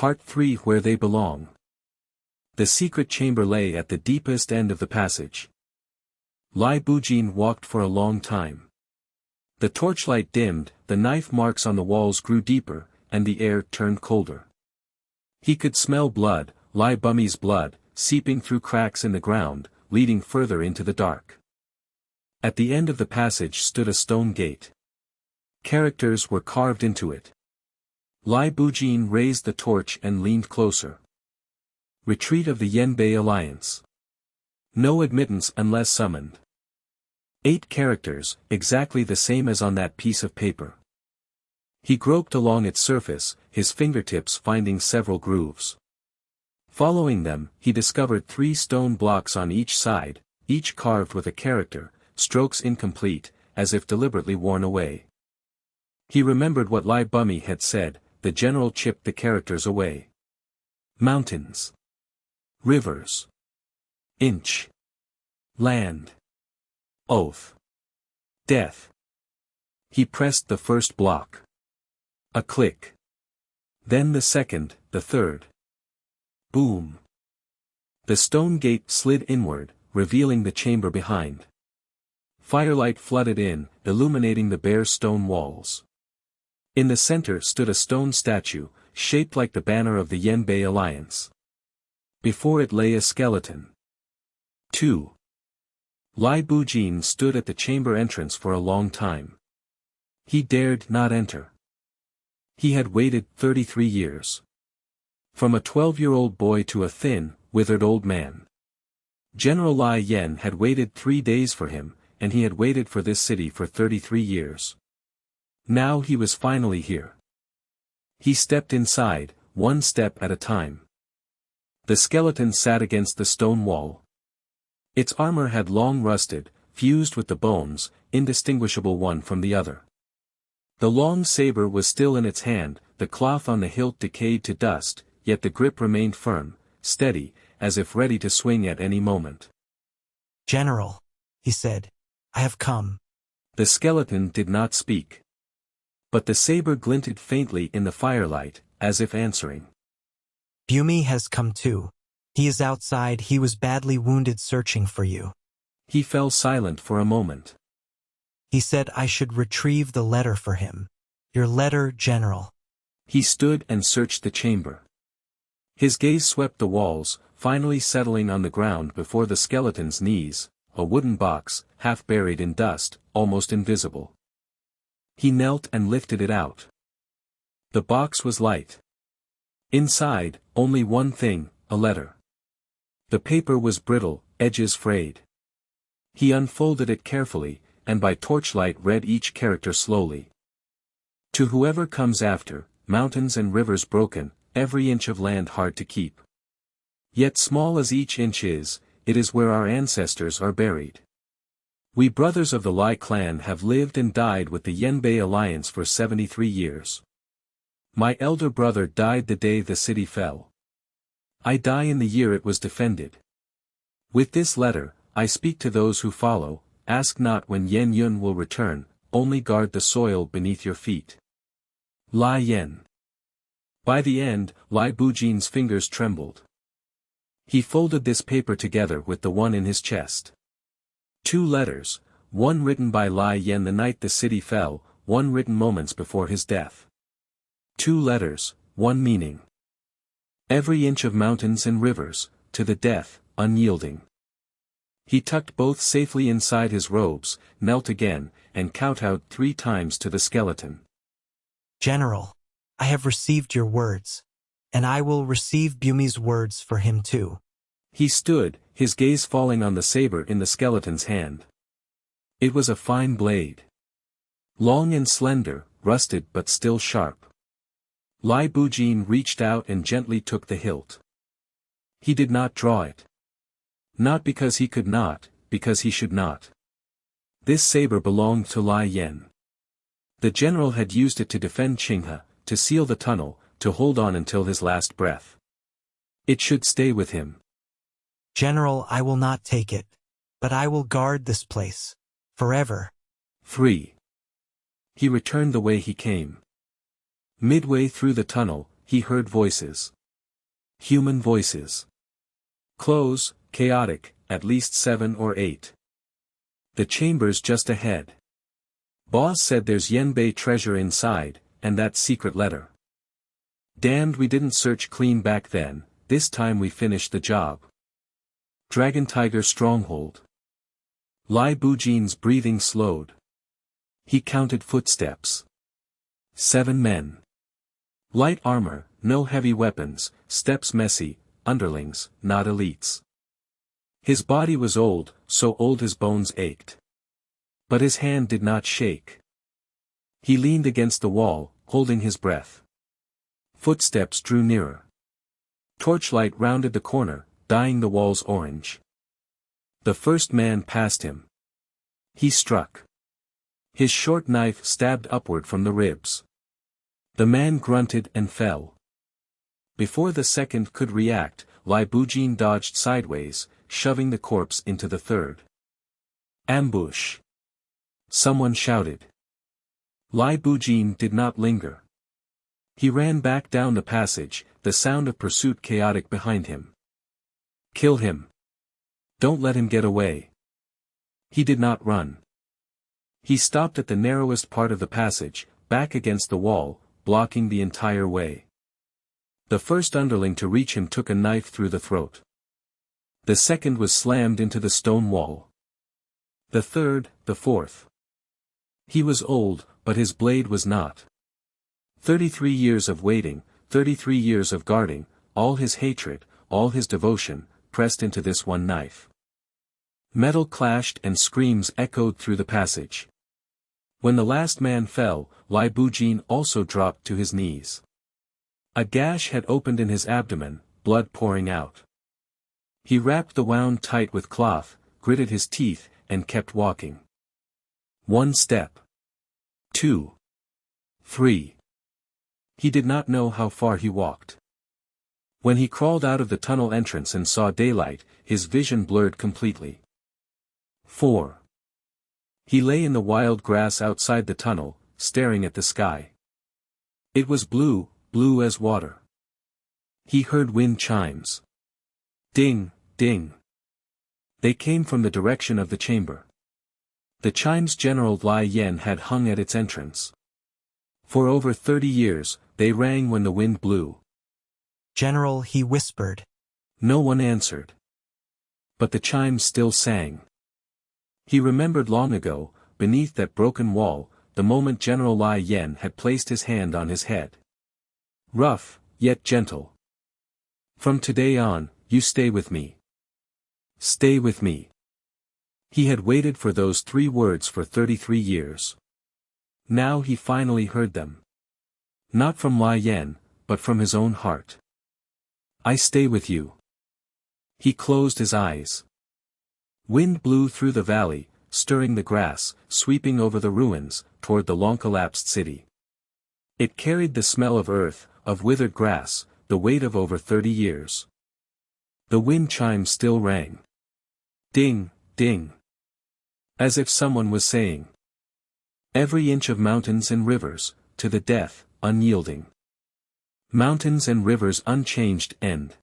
Part 3 Where They Belong. The secret chamber lay at the deepest end of the passage. Bujin walked for a long time. The torchlight dimmed, the knife marks on the walls grew deeper, and the air turned colder. He could smell blood, Bumie's blood, seeping through cracks in the ground, leading further into the dark. At the end of the passage stood a stone gate. Characters were carved into it. Bujin raised the torch and leaned closer. Retreat of the Yanbei Alliance. No admittance unless summoned. 8 characters, exactly the same as on that piece of paper. He groped along its surface, his fingertips finding several grooves. Following them, he discovered 3 stone blocks on each side, each carved with a character, strokes incomplete, as if deliberately worn away. He remembered what Bumie had said, the general chipped the characters away. Mountains. Rivers. Inch. Land. Oath. Death. He pressed the first block. A click. Then the second, the third. Boom. The stone gate slid inward, revealing the chamber behind. Firelight flooded in, illuminating the bare stone walls. In the center stood a stone statue, shaped like the banner of the Yanbei Alliance. Before it lay a skeleton. 2. Bujin stood at the chamber entrance for a long time. He dared not enter. He had waited 33 years. From a 12-year-old boy to a thin, withered old man. General Yan had waited 3 days for him, and he had waited for this city for 33 years. Now he was finally here. He stepped inside, one step at a time. The skeleton sat against the stone wall. Its armor had long rusted, fused with the bones, indistinguishable one from the other. The long saber was still in its hand, the cloth on the hilt decayed to dust, yet the grip remained firm, steady, as if ready to swing at any moment. "General," he said, "I have come." The skeleton did not speak. But the saber glinted faintly in the firelight, as if answering. "Bumie has come too. He is outside. He was badly wounded searching for you." He fell silent for a moment. "He said I should retrieve the letter for him. Your letter, General." He stood and searched the chamber. His gaze swept the walls, finally settling on the ground before the skeleton's knees, a wooden box, half buried in dust, almost invisible. He knelt and lifted it out. The box was light. Inside, only one thing, a letter. The paper was brittle, edges frayed. He unfolded it carefully, and by torchlight read each character slowly. To whoever comes after, mountains and rivers broken, every inch of land hard to keep. Yet small as each inch is, it is where our ancestors are buried. We brothers of the Lai clan have lived and died with the Yanbei Alliance for 73 years. My elder brother died the day the city fell. I die in the year it was defended. With this letter, I speak to those who follow, ask not when Yanyun will return, only guard the soil beneath your feet. Yan. By the end, Bujin's fingers trembled. He folded this paper together with the one in his chest. 2 letters, one written by Yan the night the city fell, one written moments before his death. 2 letters, one meaning. Every inch of mountains and rivers, to the death, unyielding. He tucked both safely inside his robes, knelt again, and kowtowed 3 times to the skeleton. "General, I have received your words. And I will receive Bumie's words for him too." He stood, his gaze falling on the saber in the skeleton's hand. It was a fine blade. Long and slender, rusted but still sharp. Bujin reached out and gently took the hilt. He did not draw it. Not because he could not, because he should not. This saber belonged to Yan. The general had used it to defend Qinghe, to seal the tunnel, to hold on until his last breath. It should stay with him. "General, I will not take it. But I will guard this place. Forever." Free. He returned the way he came. Midway through the tunnel, he heard voices. Human voices. Close, chaotic, at least 7 or 8. The chamber's just ahead. Boss said there's Yenbei treasure inside, and that secret letter. Damned we didn't search clean back then, this time we finished the job. Dragon Tiger Stronghold. Lai Bujin's breathing slowed. He counted footsteps. 7 men. Light armor, no heavy weapons, steps messy, underlings, not elites. His body was old, so old his bones ached. But his hand did not shake. He leaned against the wall, holding his breath. Footsteps drew nearer. Torchlight rounded the corner, dyeing the walls orange. The first man passed him. He struck. His short knife stabbed upward from the ribs. The man grunted and fell. Before the second could react, Lai Bujin dodged sideways, shoving the corpse into the third. Ambush! Someone shouted. Lai Bujin did not linger. He ran back down the passage, the sound of pursuit chaotic behind him. Kill him. Don't let him get away. He did not run. He stopped at the narrowest part of the passage, back against the wall, blocking the entire way. The first underling to reach him took a knife through the throat. The second was slammed into the stone wall. The third, the fourth. He was old, but his blade was not. 33 years of waiting, 33 years of guarding, all his hatred, all his devotion, pressed into this one knife. Metal clashed and screams echoed through the passage. When the last man fell, Lai Bujin also dropped to his knees. A gash had opened in his abdomen, blood pouring out. He wrapped the wound tight with cloth, gritted his teeth, and kept walking. 1 step. 2. 3. He did not know how far he walked. When he crawled out of the tunnel entrance and saw daylight, his vision blurred completely. 4. He lay in the wild grass outside the tunnel, staring at the sky. It was blue, blue as water. He heard wind chimes. Ding, ding. They came from the direction of the chamber. The chimes General Lai Yen had hung at its entrance. For over 30 years, they rang when the wind blew. General, he whispered. No one answered. But the chimes still sang. He remembered long ago, beneath that broken wall, the moment General Lai Yen had placed his hand on his head. Rough, yet gentle. From today on, you stay with me. Stay with me. He had waited for those 3 words for 33 years. Now he finally heard them. Not from Lai Yen, but from his own heart. I stay with you. He closed his eyes. Wind blew through the valley, stirring the grass, sweeping over the ruins, toward the long-collapsed city. It carried the smell of earth, of withered grass, the weight of over 30 years. The wind chimes still rang. Ding, ding. As if someone was saying. Every inch of mountains and rivers, to the death, unyielding. Mountains and rivers unchanged end.